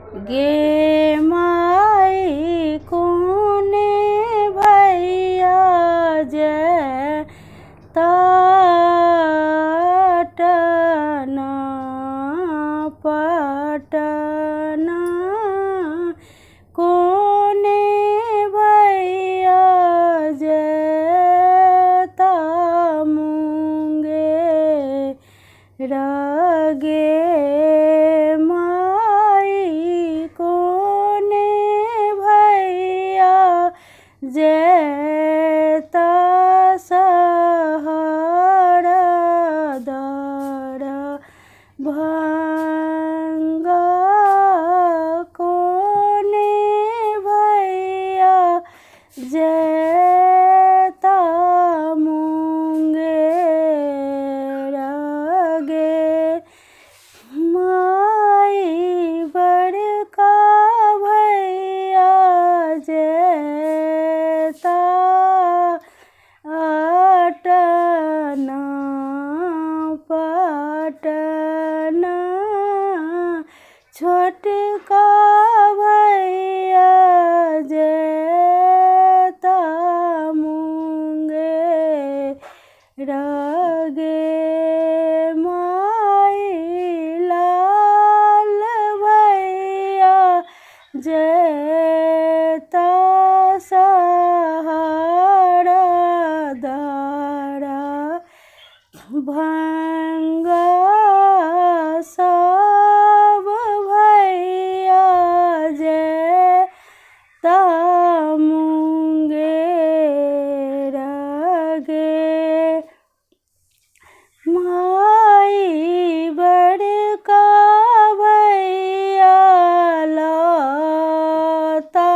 गे माई कोने भैया जय ताटना पटना कोने भैया जय तामुंगे रगे जैता सहर दर भंगा कोने भैया जैता मुंगेर गे माई बड़का भैया अटना पटना छोटका भैया जैता मुंगेर गे माई लाल भैया जैता सहर दरा भंगा सब भैया जैता मुंगेर गे माई बड़का भैया लता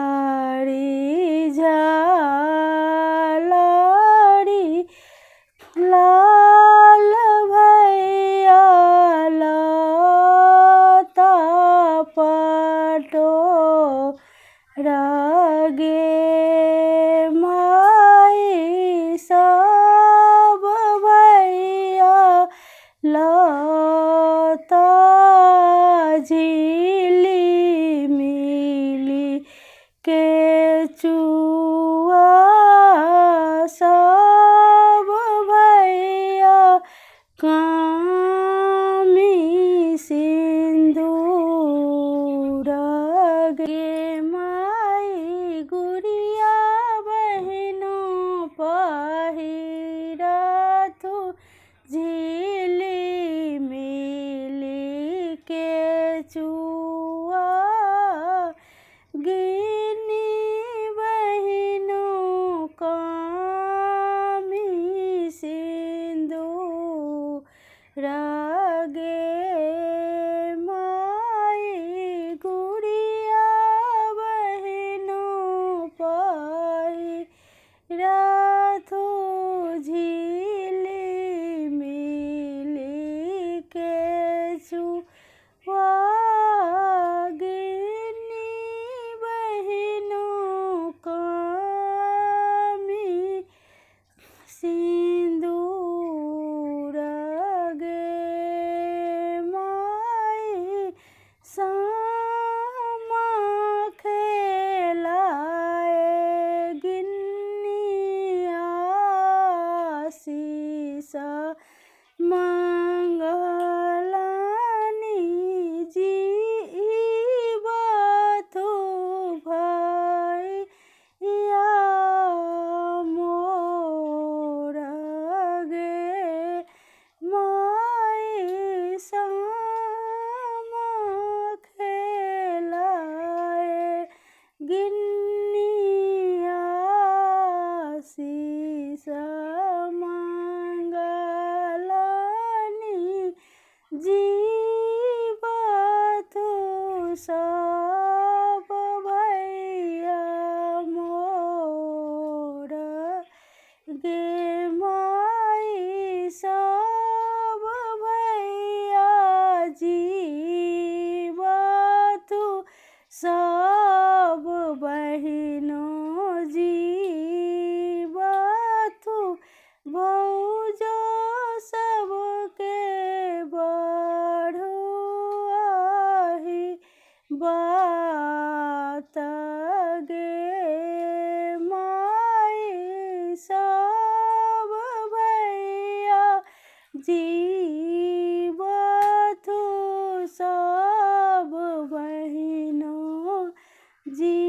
आलड़ी झालड़ी लाल भैया लता पटो रगे माई सब भैया लता झिली मिली के चुआ सब भैया कामी सिंदूर गे माई गुड़िया बहनों पहिरथु झिली मिली के चुआ गिनी बहनों कामी सिंदूर गे माई गुड़िया बहनों पहिरथु झिली मिली के चुआ गिनी बहनों कामी सिंदूर गे माई सामा खेलाए गिन्नी आशीष मंगलानी जीवथु भैया मोर गे माई सामा खेलाए गिन्नी आशीष मंगलानी जीवथु सब भैया मोर गे माई सब भैया जीवथु सब बहिनों जीवथु भौजो सबके जीवथु सब बहिनो जी